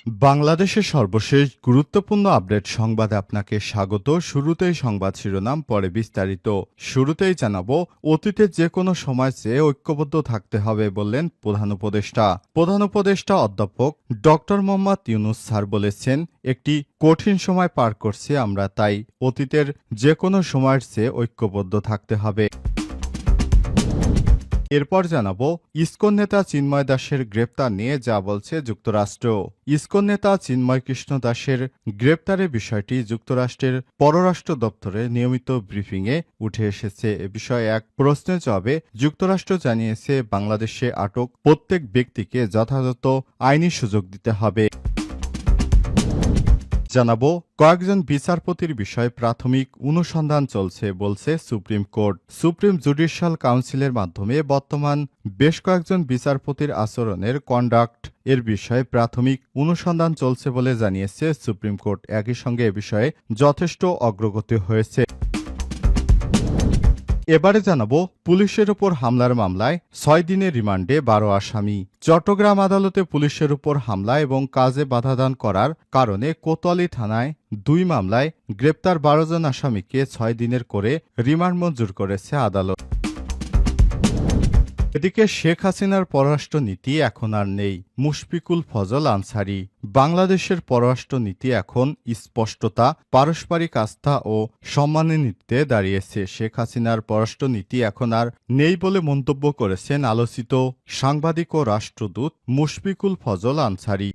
বাংলাদেশের সর্বশেষ গুরুত্বপূর্ণ আপডেট সংবাদে আপনাকে স্বাগত। শুরুতেই সংবাদ শিরোনাম, পরে বিস্তারিত। শুরুতেই জানাবো, অতীতে যে কোনো সময় চেয়ে ঐক্যবদ্ধ থাকতে হবে বললেন প্রধান উপদেষ্টা। প্রধান উপদেষ্টা অধ্যাপক ডক্টর মোহাম্মদ ইউনূস স্যার বলেছেন, একটি কঠিন সময় পার করছি আমরা, তাই অতীতের যে কোনো সময়ের চেয়ে ঐক্যবদ্ধ থাকতে হবে। এরপর জানাবো, ইসকন নেতা চিন্ময় দাসের গ্রেপ্তার নিয়ে যা বলছে যুক্তরাষ্ট্র। ইসকন নেতা চিন্ময় কৃষ্ণ দাসের গ্রেপ্তারের বিষয়টি যুক্তরাষ্ট্রের পররাষ্ট্র দপ্তরে নিয়মিত ব্রিফিংয়ে উঠে এসেছে। এ বিষয়ে এক প্রশ্নের জবাবে যুক্তরাষ্ট্র জানিয়েছে, বাংলাদেশে আটক প্রত্যেক ব্যক্তিকে যথাযথ আইনি সুযোগ দিতে হবে। জানাবো, কয়েকজন বিচারপতির বিষয়ে প্রাথমিক অনুসন্ধান চলছে বলছে সুপ্রিম কোর্ট। সুপ্রিম জুডিশিয়াল কাউন্সিলের মাধ্যমে বর্তমান বেশ কয়েকজন বিচারপতির আচরণের কন্ডাক্ট এর বিষয়ে প্রাথমিক অনুসন্ধান চলছে বলে জানিয়েছে সুপ্রিম কোর্ট। একই সঙ্গে এ বিষয়ে যথেষ্ট অগ্রগতি হয়েছে। এবারে জানাবো, পুলিশের উপর হামলার মামলায় 6 দিনের রিমান্ডে 12 আসামি। চট্টগ্রাম আদালতে পুলিশের উপর হামলা এবং কাজে বাধাদান করার কারণে কোতোয়ালি থানায় 2 মামলায় গ্রেপ্তার 12 জন আসামিকে 6 দিনের করে রিমান্ড মঞ্জুর করেছে আদালত। এদিকে শেখ হাসিনার পররাষ্ট্র নীতি এখন আর নেই। মুশফিকুল ফজল আনসারী, বাংলাদেশের পররাষ্ট্র নীতি এখন স্পষ্টতা, পারস্পরিক আস্থা ও সম্মানের নীতিতে দাঁড়িয়েছে। শেখ হাসিনার পররাষ্ট্র নীতি এখন আর নেই বলে মন্তব্য করেছেন আলোচিত সাংবাদিক ও রাষ্ট্রদূত মুশফিকুল ফজল আনসারী।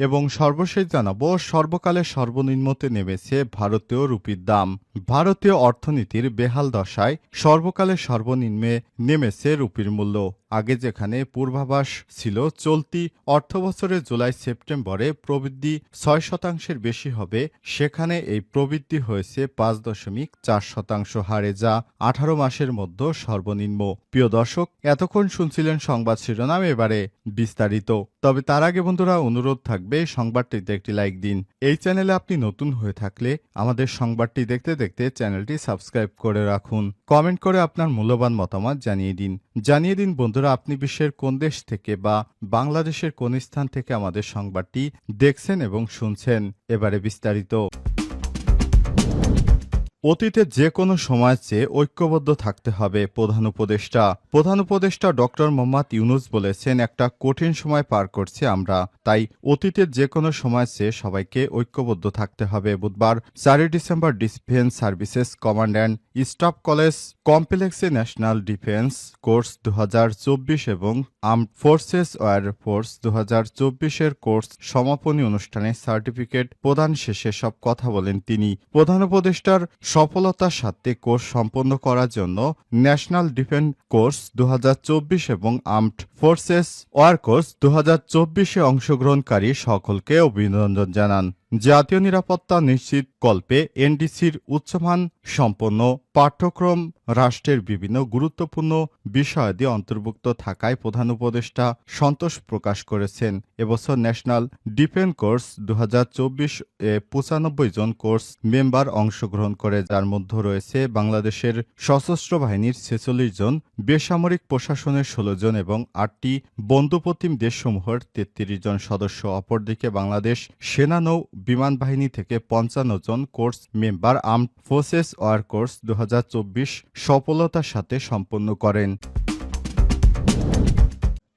এবং সর্বশেষ জানাবো, সর্বকালের সর্বনিম্নতে নেমেছে ভারতীয় রুপির দাম। ভারতীয় অর্থনীতির বেহাল দশায় সর্বকালের সর্বনিম্নে নেমেছে রুপির মূল্য। আগে যেখানে পূর্বাভাস ছিল চলতি অর্থবছরের জুলাই সেপ্টেম্বরে প্রবৃদ্ধি 6% বেশি হবে, সেখানে এই প্রবৃদ্ধি হয়েছে 5.4% হারে, যা 18 মাসের মধ্যে সর্বনিম্ন। প্রিয় দর্শক, এতক্ষণ শুনছিলেন সংবাদ শিরোনাম, এবারে বিস্তারিত। তবে তার আগে বন্ধুরা, অনুরোধ থাকবে সংবাদটিতে একটি লাইক দিন। এই চ্যানেলে আপনি নতুন হয়ে থাকলে আমাদের সংবাদটি দেখতে দেখতে চ্যানেলটি সাবস্ক্রাইব করে রাখুন। কমেন্ট করে আপনার মূল্যবান মতামত জানিয়ে দিন বন্ধুরা, আপনি বিশ্বের কোন দেশ থেকে বা বাংলাদেশের কোন স্থান থেকে আমাদের সংবাদটি দেখছেন এবং শুনছেন। এবারে বিস্তারিত। অতীতে যে কোনো সময় চেয়ে ঐক্যবদ্ধ থাকতে হবে প্রধান উপদেষ্টা ডক্টর মোহাম্মদ ইউনূস বলেছেন, একটা কঠিন সময় পার করছি আমরা, তাই অতীতের যে কোনো সময় চেয়ে সবাইকে ঐক্যবদ্ধ থাকতে হবে। বুধবার 4 December defence services command and staff college কমপ্লেক্সে ন্যাশনাল ডিফেন্স কোর্স 2024 এবং আর্মড ফোর্সেস এয়ার ফোর্স 2024-এর কোর্স সমাপনী অনুষ্ঠানে সার্টিফিকেট প্রদান শেষে সব কথা বলেন তিনি। প্রধান উপদেষ্টার সফলতার সাথে কোর্স সম্পন্ন করার জন্য ন্যাশনাল ডিফেন্স কোর্স 2024 এবং আর্মড ফোর্সেস ওয়ার কোর্স 2024-এ অংশগ্রহণকারী সকলকে অভিনন্দন জানান। জাতীয় নিরাপত্তা নিশ্চিত কল্পে এনডিসির উচ্চমান সম্পন্ন পাঠ্যক্রম রাষ্ট্রের বিভিন্ন গুরুত্বপূর্ণ বিষয়াদি অন্তর্ভুক্ত থাকায় প্রধান উপদেষ্টা সন্তোষ প্রকাশ করেছেন। এবছর ন্যাশনাল ডিফেন্স কোর্স 2024-এ 95 জন কোর্স মেম্বার অংশগ্রহণ করে, যার মধ্যে রয়েছে বাংলাদেশের সশস্ত্র বাহিনীর 46 জন, বেসামরিক প্রশাসনের 16 জন এবং 8টি বন্ধুপ্রতিম দেশসমূহের 33 জন সদস্য। অপরদিকে বাংলাদেশ সেনানৌ বিমান বাহিনী থেকে 55 জন course member armed forces war course 2024 সফলতার সাথে সম্পন্ন করেন।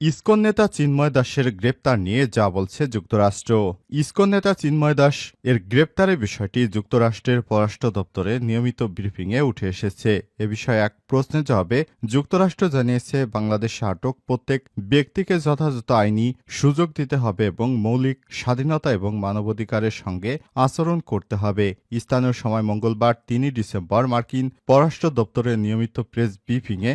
ইসকন নেতা চিন্ময় দাসের গ্রেপ্তার নিয়ে যা বলছে যুক্তরাষ্ট্র। ইসকন নেতা চিন্ময় দাস এর গ্রেপ্তারের বিষয়টি যুক্তরাষ্ট্রের পররাষ্ট্র দপ্তরে নিয়মিত ব্রিফিংয়ে উঠে এসেছে। এ বিষয়ে এক প্রশ্নের জবাবে যুক্তরাষ্ট্র জানিয়েছে, বাংলাদেশে আটক প্রত্যেক ব্যক্তিকে যথাযথ আইনি সুযোগ দিতে হবে এবং মৌলিক স্বাধীনতা এবং মানবাধিকারের সঙ্গে আচরণ করতে হবে। স্থানীয় সময় মঙ্গলবার 3 ডিসেম্বর মার্কিন পররাষ্ট্র দপ্তরের নিয়মিত প্রেস ব্রিফিংয়ে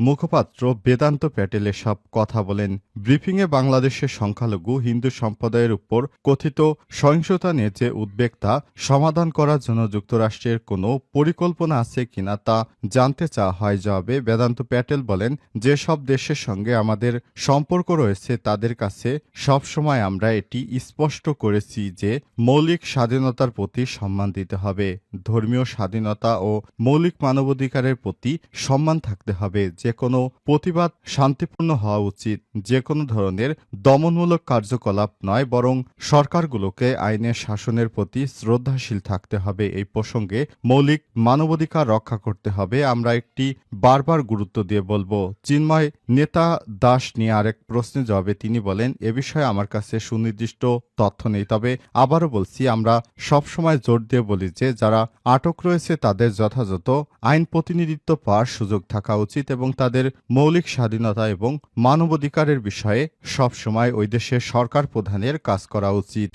মুখপাত্র বেদান্ত প্যাটেল এসব কথা বলেন। ব্রিফিংয়ে বাংলাদেশের সংখ্যালঘু হিন্দু সম্প্রদায়ের উপর কথিত সহিংসতা নিয়ে যে উদ্বেগ, তা সমাধান করার জন্য যুক্তরাষ্ট্রের কোনো পরিকল্পনা আছে কিনা তা জানতে চাওয়া হয়। জবাবে বেদান্ত প্যাটেল বলেন, যেসব দেশের সঙ্গে আমাদের সম্পর্ক রয়েছে তাদের কাছে সবসময় আমরা এটি স্পষ্ট করেছি যে মৌলিক স্বাধীনতার প্রতি সম্মান দিতে হবে, ধর্মীয় স্বাধীনতা ও মৌলিক মানবাধিকারের প্রতি সম্মান থাকতে হবে। যে কোনো প্রতিবাদ শান্তিপূর্ণ হওয়া উচিত, যে কোনো ধরনের দমনমূলক কার্যকলাপ নয়, বরং সরকারগুলোকে আইনের শাসনের প্রতি শ্রদ্ধাশীল থাকতে হবে। এই প্রসঙ্গে মৌলিক মানবাধিকার রক্ষা করতে হবে। আমরা একটি বারবার গুরুত্ব দিয়ে বলবো। চিন্ময় নেতা দাস নিয়ে আরেক প্রশ্নের জবাবে তিনি বলেন, এ বিষয়ে আমার কাছে সুনির্দিষ্ট তথ্য নেই, তবে আবারও বলছি, আমরা সবসময় জোর দিয়ে বলি যে যারা আটক রয়েছে তাদের যথাযথ আইন প্রতিনিধিত্ব পাওয়ার সুযোগ থাকা উচিত এবং তাদের মৌলিক স্বাধীনতা এবং মানবাধিকারের বিষয়ে সবসময় ওই দেশের সরকার প্রধানের কাজ করা উচিত।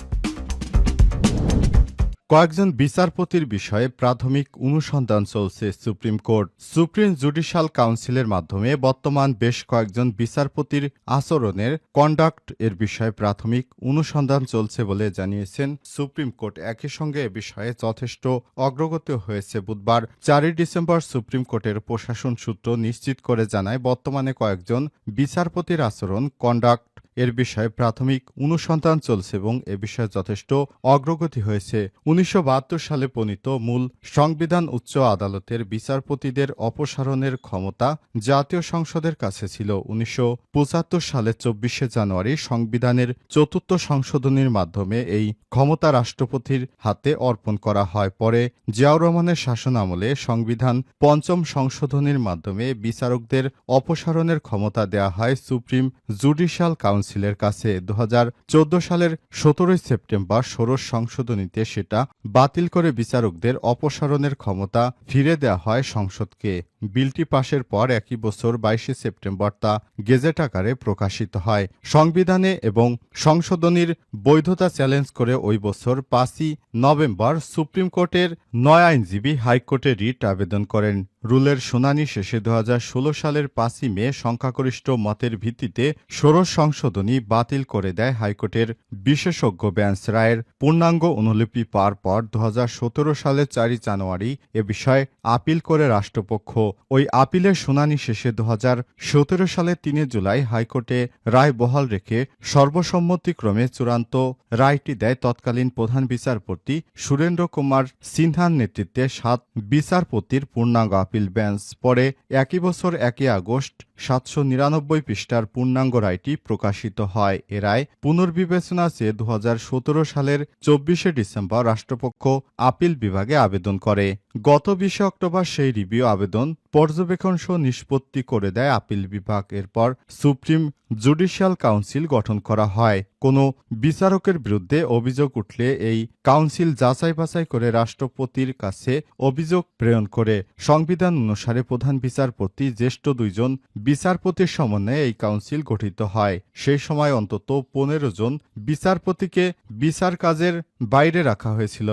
কয়েকজন বিচারপতির বিষয়ে প্রাথমিক অনুসন্ধান চলছে সুপ্রিম কোর্ট। সুপ্রিম জুডিশিয়াল কাউন্সিলের মাধ্যমে বর্তমান বেশ কয়েকজন বিচারপতির আচরণের কন্ডাক্ট এর বিষয়ে প্রাথমিক অনুসন্ধান চলছে বলে জানিয়েছেন সুপ্রিম কোর্ট। একই সঙ্গে এ বিষয়ে যথেষ্ট অগ্রগতি হয়েছে। বুধবার 4 ডিসেম্বর সুপ্রিম কোর্টের প্রশাসন সূত্র নিশ্চিত করে জানায়, বর্তমানে কয়েকজন বিচারপতির আচরণ কন্ডাক্ট এর বিষয়ে প্রাথমিক অনুসন্ধান চলছে এবং এ বিষয়ে যথেষ্ট অগ্রগতি হয়েছে। 1972 সালে প্রণীত মূল সংবিধান উচ্চ আদালতের বিচারপতিদের অপসারণের ক্ষমতা জাতীয় সংসদের কাছে ছিল। 1975 সালে 24 জানুয়ারি সংবিধানের 4th সংশোধনীর মাধ্যমে এই ক্ষমতা রাষ্ট্রপতির হাতে অর্পণ করা হয়। পরে জিয়াউর রহমানের শাসনামলে সংবিধান 5ম সংশোধনীর মাধ্যমে বিচারকদের অপসারণের ক্ষমতা দেয়া হয় সুপ্রিম জুডিশিয়াল কাউন্সিলের কাছে। 2014 সালের 17 সেপ্টেম্বর ষোড়শ সংশোধনীতে সেটা বাতিল করে বিচারকদের অপসারণের ক্ষমতা ফিরে দেওয়া হয় সংসদকে। বিলটি পাশের পর একই বছর 22 সেপ্টেম্বর তা গেজেট আকারে প্রকাশিত হয়। সংবিধানে এবং সংশোধনীর বৈধতা চ্যালেঞ্জ করে ওই বছর 5 নভেম্বর সুপ্রিম কোর্টের 9 আইনজীবী হাইকোর্টে রিট আবেদন করেন। রুলের শুনানি শেষে 2016 সালের 5 মে সংখ্যাগরিষ্ঠ মতের ভিত্তিতে ষোড়শ সংশোধনী বাতিল করে দেয় হাইকোর্টের বিশেষজ্ঞ বেঞ্চ। রায়ের পূর্ণাঙ্গ অনুলিপি পাওয়ার পর 2017 সালের 4 জানুয়ারি এ বিষয়ে আপিল করে রাষ্ট্রপক্ষ। ওই আপিলের শুনানি শেষে 2017 সালের 3 জুলাই হাইকোর্টে রায় বহাল রেখে সর্বসম্মতিক্রমে চূড়ান্ত রায়টি দেয় তৎকালীন প্রধান বিচারপতি সুরেন্দ্র কুমার সিনহার নেতৃত্বে 7 বিচারপতির পূর্ণাঙ্গ আপিল বেঞ্চ। পরে একই বছর 1 আগস্ট 799 পৃষ্ঠার পূর্ণাঙ্গ রায়টি প্রকাশিত হয়। এ রায় পুনর্বিবেচনা চেয়ে 2017 সালের 24 ডিসেম্বর রাষ্ট্রপক্ষ আপিল বিভাগে আবেদন করে। গত 20 অক্টোবর সেই রিভিউ আবেদন পর্যবেক্ষণ সহ নিষ্পত্তি করে দেয় আপিল বিভাগ। এরপর সুপ্রিম জুডিশিয়াল কাউন্সিল গঠন করা হয়। কোনো বিচারকের বিরুদ্ধে অভিযোগ উঠলে এই কাউন্সিল যাচাই বাছাই করে রাষ্ট্রপতির কাছে অভিযোগ প্রেরণ করে। সংবিধান অনুসারে প্রধান বিচারপতি জ্যেষ্ঠ 2 জন বিচারপতির সমন্বয়ে এই কাউন্সিল গঠিত হয়। সেই সময় অন্তত 15 জন বিচারপতিকে বিচার কাজের বাইরে রাখা হয়েছিল।